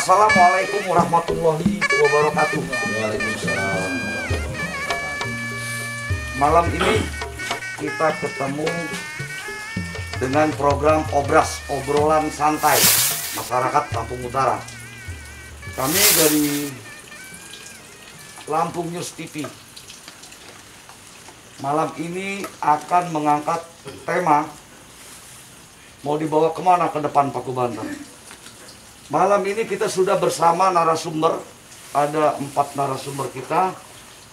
Assalamualaikum warahmatullahi wabarakatuh. Waalaikumsalam. Malam ini kita ketemu dengan program Obras, obrolan santai masyarakat Lampung Utara. Kami dari Lampung News TV malam ini akan mengangkat tema mau dibawa kemana ke depan Paku Banten. Malam ini kita sudah bersama narasumber, ada 4 narasumber kita.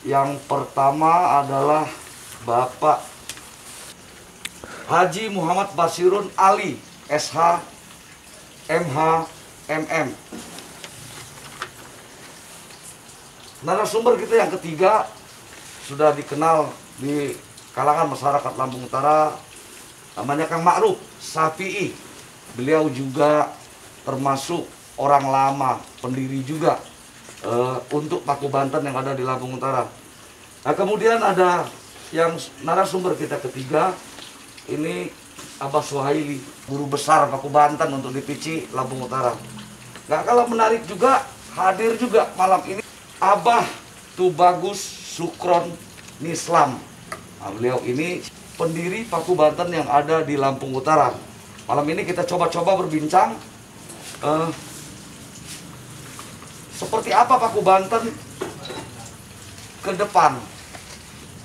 Yang pertama adalah Bapak Haji Muhammad Basirun Ali, SH, MH, MM. Narasumber kita yang ketiga sudah dikenal di kalangan masyarakat Lampung Utara, namanya Kang Ma'ruf Safi'i. Beliau juga termasuk orang lama, pendiri juga untuk Paku Banten yang ada di Lampung Utara. Nah, kemudian ada yang narasumber kita ketiga, ini Abah Suhaili, guru besar Paku Banten untuk di Pici, Lampung Utara. Nggak kalah menarik juga, hadir juga malam ini Abah Tubagus Sukron Nislam. Nah, beliau ini pendiri Paku Banten yang ada di Lampung Utara. Malam ini kita coba-coba berbincang seperti apa Paku Banten ke depan.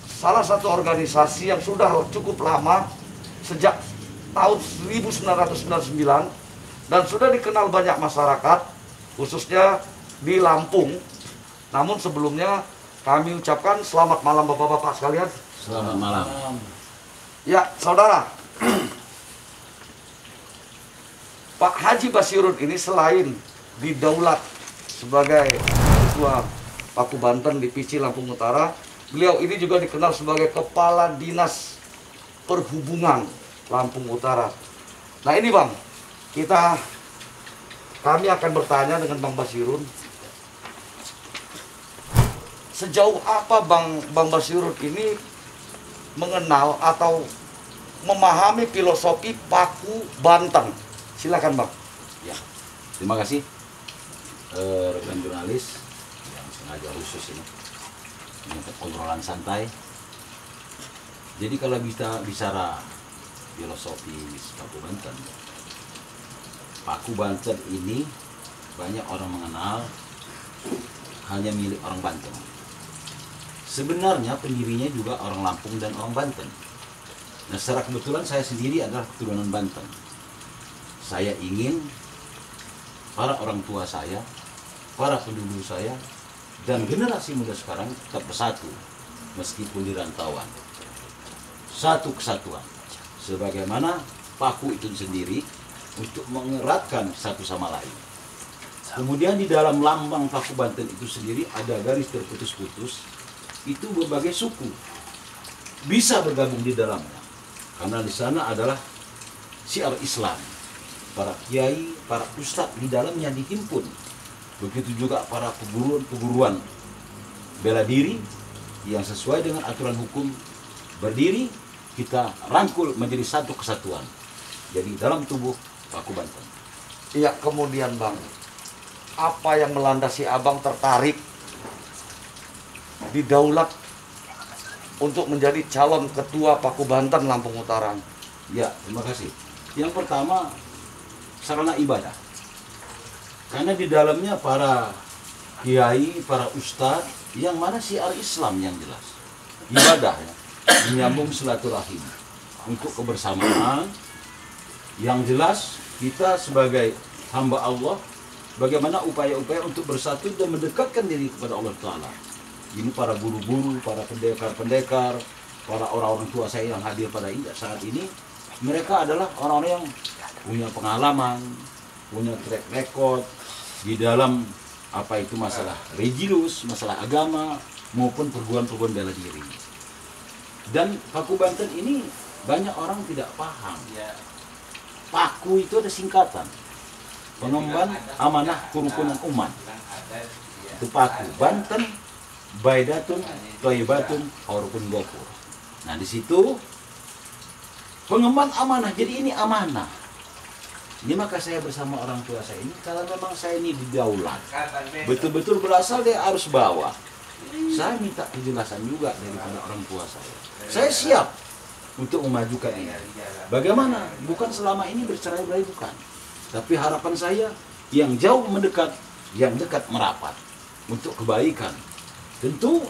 Salah satu organisasi yang sudah cukup lama, sejak tahun 1999 dan sudah dikenal banyak masyarakat, khususnya di Lampung. Namun sebelumnya kami ucapkan selamat malam Bapak-bapak sekalian. Selamat malam. Ya, saudara. Pak Haji Basirun ini selain didaulat sebagai ketua Paku Banten di Pici, Lampung Utara, beliau ini juga dikenal sebagai Kepala Dinas Perhubungan Lampung Utara. Nah ini Bang, kami akan bertanya dengan Bang Basirun. Sejauh apa Bang Basirun ini mengenal atau memahami filosofi Paku Banten? Silakan Bang. Ya, terima kasih rekan jurnalis yang sengaja khusus ini untuk obrolan santai. Jadi kalau kita bicara filosofi Paku Banten, Paku Banten ini banyak orang mengenal hanya milik orang Banten. Sebenarnya pendirinya juga orang Lampung dan orang Banten. Nah, secara kebetulan saya sendiri adalah keturunan Banten. Saya ingin para orang tua saya, para penduduk saya, dan generasi muda sekarang tetap bersatu meskipun di rantauan. Satu kesatuan. Sebagaimana Paku itu sendiri untuk mengeratkan satu sama lain. Kemudian di dalam lambang Paku Banten itu sendiri ada garis terputus-putus. Itu berbagai suku bisa bergabung di dalamnya. Karena di sana adalah syiar Islam. Para kiai, para ustadz di dalamnya dihimpun. Begitu juga para peguruan bela diri yang sesuai dengan aturan hukum berdiri, kita rangkul menjadi satu kesatuan. Jadi dalam tubuh Paku Banten. Iya, kemudian Bang, apa yang melandasi Abang tertarik didaulat untuk menjadi calon ketua Paku Banten Lampung Utara? Ya, terima kasih. Yang pertama, sarana ibadah. Karena di dalamnya para kiai, para ustadz, yang mana syiar Islam yang jelas. Ibadah, ya. Menyambung silaturahim. Untuk kebersamaan, yang jelas kita sebagai hamba Allah, bagaimana upaya-upaya untuk bersatu dan mendekatkan diri kepada Allah Ta'ala. Ini para guru-guru, para pendekar-pendekar, para orang-orang tua saya yang hadir pada saat ini, mereka adalah orang-orang yang punya pengalaman, punya track record di dalam apa itu masalah religius, masalah agama, maupun perguruan-perguruan bela diri. Dan Paku Banten ini banyak orang tidak paham. Paku itu ada singkatan, pengemban amanah kerukunan umat. Itu Paku Banten, Baidatun, Toibatun, Haurupun Gopur. Nah di situ pengemban amanah, jadi ini amanah. Ini maka saya bersama orang tua saya ini, kalau memang saya ini didaulat, betul-betul berasal dari arus bawah, saya minta kejelasan juga dari orang tua saya. Saya siap untuk memajukan ini. Bagaimana? Bukan selama ini bercerai-berai, bukan. Tapi harapan saya yang jauh mendekat, yang dekat merapat untuk kebaikan. Tentu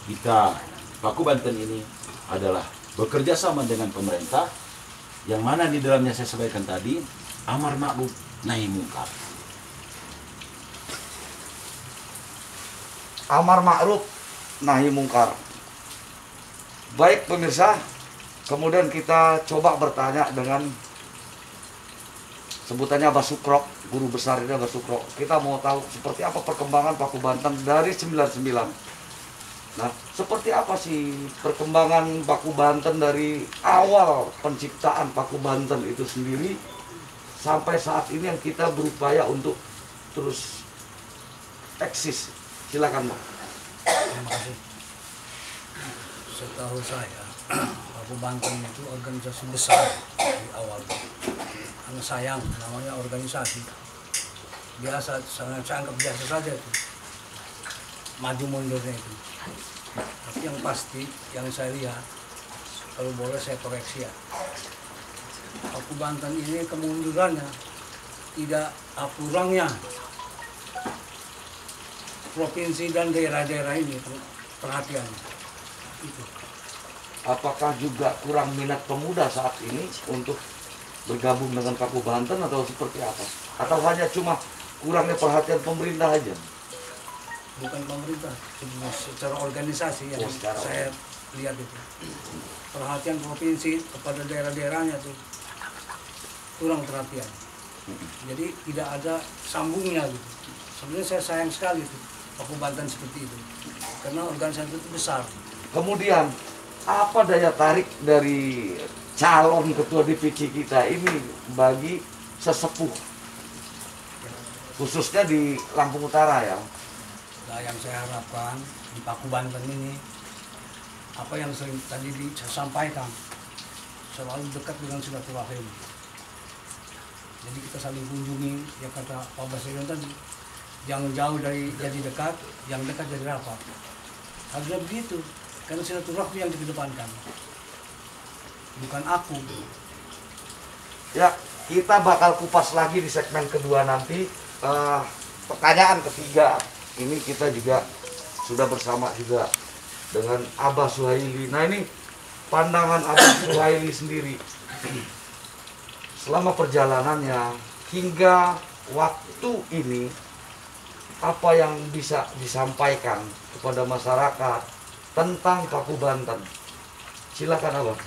kita Paku Banten ini adalah bekerja sama dengan pemerintah, yang mana di dalamnya saya sampaikan tadi, amar ma'ruf nahi mungkar. Amar ma'ruf nahi mungkar. Baik pemirsa, kemudian kita coba bertanya dengan sebutannya Abah Sukro, guru besar ini Abah Sukro. Kita mau tahu seperti apa perkembangan Paku Banten dari 99. Nah, seperti apa sih perkembangan Paku Banten dari awal penciptaan Paku Banten itu sendiri sampai saat ini yang kita berupaya untuk terus eksis. Silakan, Pak. Terima kasih. Setahu saya, Paku Banten itu organisasi besar di awal. Karena sayang, namanya organisasi. Biasa, saya anggap biasa saja itu. Maju mundurnya itu. Tapi yang pasti, yang saya lihat, kalau boleh saya koreksi ya. Paku Banten ini kemundurannya tidak kurangnya provinsi dan daerah-daerah ini perhatian itu. Apakah juga kurang minat pemuda saat ini untuk bergabung dengan Paku Banten atau seperti apa? Atau hanya cuma kurangnya perhatian pemerintah aja? Bukan pemerintah, secara organisasi yang saya lihat itu. Perhatian provinsi kepada daerah-daerahnya tuh kurang perhatian. Jadi tidak ada sambungnya gitu. Sebenarnya saya sayang sekali tuh Paku Banten seperti itu. Karena organisasi itu besar. Kemudian, apa daya tarik dari calon ketua DPC kita ini bagi sesepuh? Khususnya di Lampung Utara ya. Nah, yang saya harapkan di Paku Banten ini, apa yang sering tadi disampaikan, selalu dekat dengan silaturahim. Jadi kita saling kunjungi, ya kata Pak Basrion tadi, yang jauh dari jadi dekat, yang dekat jadi rapat. Harusnya begitu, karena silaturahmi yang dikedepankan, bukan aku. Ya, kita bakal kupas lagi di segmen kedua nanti. Pertanyaan ketiga, ini kita juga sudah bersama juga dengan Abah Suhaili. Nah, ini pandangan Abah Suhaili sendiri selama perjalanannya hingga waktu ini, apa yang bisa disampaikan kepada masyarakat tentang Paku Banten? Silakan Abah.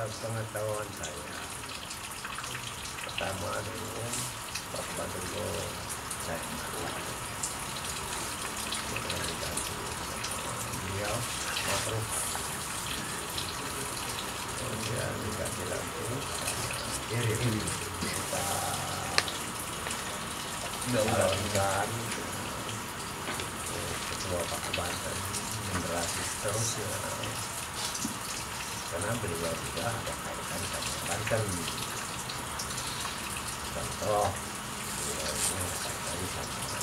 Sepengetahuan saya, pertama dulu Paku Banten itu saya beliau makhluk kemudian dikasih lampu kiri kita calonkan ketua Paku Banten generasi seterusnya, karena beliau juga ada kaitan sama Banten. Contoh, beliau ini ada kaitan sama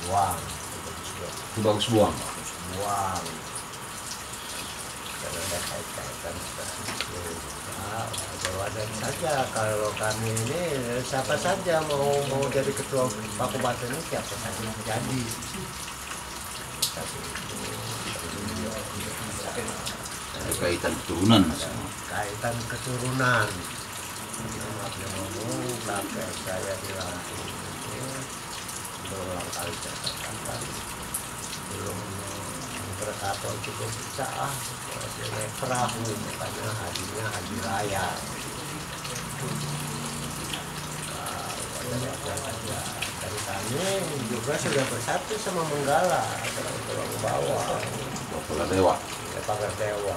Buang, Bagus buang. Buang, karena ada kaitan seperti itu. Nah, wajar saja kalau kami ini siapa saja mau jadi ketua Paku Banten ini siapa saja mau jadi. Tapi itu Ada kaitan keturunan. kaitan keturunan. Maaf yang ngomong, kakek saya di Lampung itu berulang kali saya katakan belum berkata cukup besar dengan perahu, makanya hajinya haji raya. Dan kami juga sudah bersatu sama Menggala, tulang bawah, Kepala Dewa. Pagar Dewa.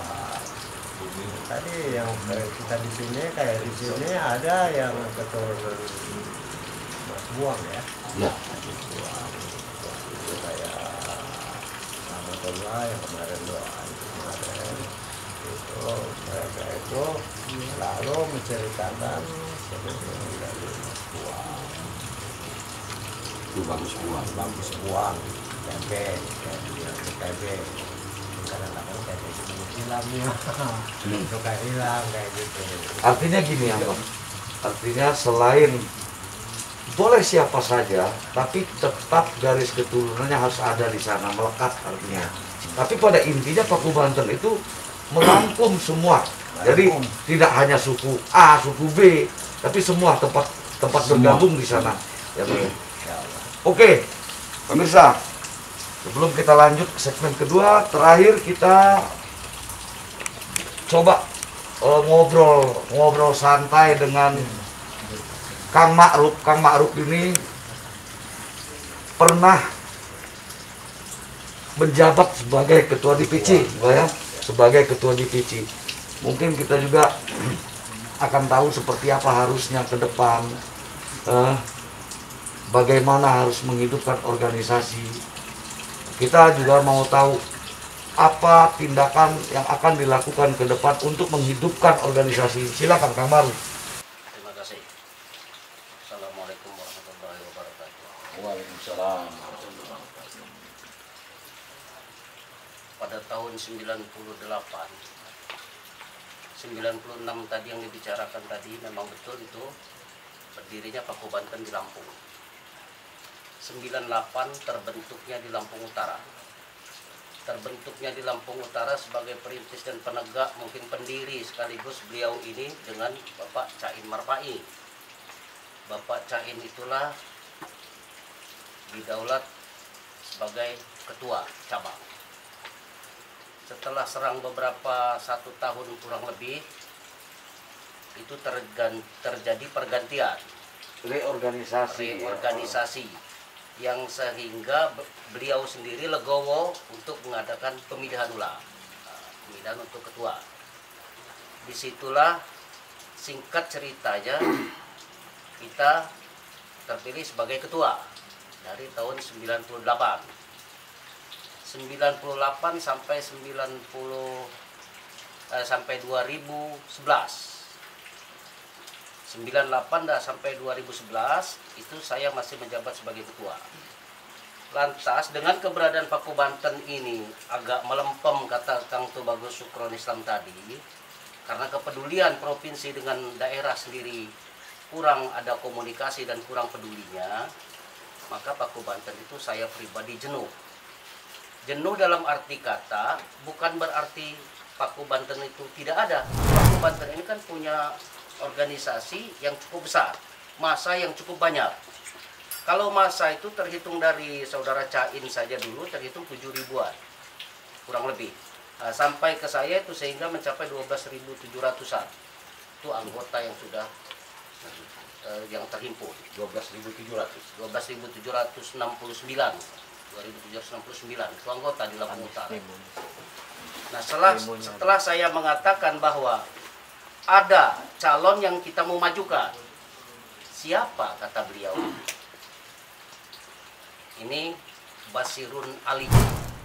Tadi yang kita di sini kayak di sini ada yang keturunan Mas Buang ya. Ya. Mas Buang itu kayak Rahmatullah yang kemarin doa itu kemarin. itu mereka itu lalu menceritakan sebenarnya dari uang Itu bagus uang. bagus uang TB kadang-kadang TB itu hilang ya suka hilang kayak gitu. Artinya gini ya Bang, artinya selain boleh siapa saja, tapi tetap garis keturunannya harus ada di sana, melekat artinya. Tapi pada intinya Paku Banten itu merangkum semua. Jadi tidak hanya suku A, suku B, tapi semua tempat bergabung di sana. Ya, Bang. Oke, pemirsa, sebelum kita lanjut ke segmen kedua, terakhir kita coba ngobrol santai dengan Kang Ma'ruf. Kang Ma'ruf ini pernah menjabat sebagai ketua DPC, ya, sebagai ketua DPC. Mungkin kita juga akan tahu seperti apa harusnya ke depan, bagaimana harus menghidupkan organisasi. Kita juga mau tahu apa tindakan yang akan dilakukan ke depan untuk menghidupkan organisasi. Silakan Kang Ma'ruf. Terima kasih. Assalamualaikum warahmatullahi wabarakatuh. Waalaikumsalam. Pada tahun 98, 96 tadi yang dibicarakan tadi memang betul itu berdirinya Paku Banten di Lampung. 98 terbentuknya di Lampung Utara. Terbentuknya di Lampung Utara sebagai perintis dan penegak, mungkin pendiri sekaligus beliau ini dengan Bapak Cain Marpai. Bapak Cain itulah didaulat sebagai ketua cabang. Setelah serang beberapa 1 tahun kurang lebih, itu terjadi pergantian, reorganisasi, yang sehingga beliau sendiri legowo untuk mengadakan pemilihan ulang, pemilihan untuk ketua. Disitulah singkat ceritanya kita terpilih sebagai ketua dari tahun 98 sampai 2011. 98 dan sampai 2011 itu saya masih menjabat sebagai ketua. Lantas dengan keberadaan Paku Banten ini agak melempem, kata Kang Tubagus Sukron Islam tadi, karena kepedulian provinsi dengan daerah sendiri kurang ada komunikasi dan kurang pedulinya, maka Paku Banten itu saya pribadi jenuh. Jenuh dalam arti kata bukan berarti Paku Banten itu tidak ada. Paku Banten ini kan punya organisasi yang cukup besar, massa yang cukup banyak. Kalau massa itu terhitung dari saudara Cain saja dulu terhitung 7 ribuan kurang lebih, sampai ke saya itu sehingga mencapai 12.700-an. Itu anggota yang sudah yang terhimpun 12.769 itu anggota di Lampung Utara. Nah, setelah saya mengatakan bahwa ada calon yang kita mau majukan, siapa, kata beliau, ini Basirun Ali.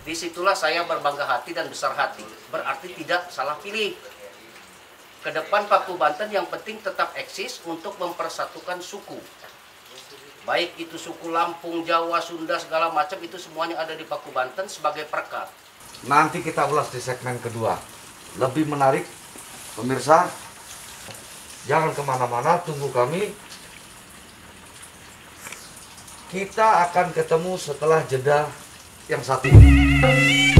Disitulah saya berbangga hati dan besar hati, berarti tidak salah pilih. Ke depan Paku Banten yang penting tetap eksis untuk mempersatukan suku. Baik itu suku Lampung, Jawa, Sunda, segala macam itu semuanya ada di Paku Banten sebagai perekat. Nanti kita ulas di segmen kedua. Lebih menarik, pemirsa. Jangan kemana-mana, tunggu kami. Kita akan ketemu setelah jeda yang satu ini.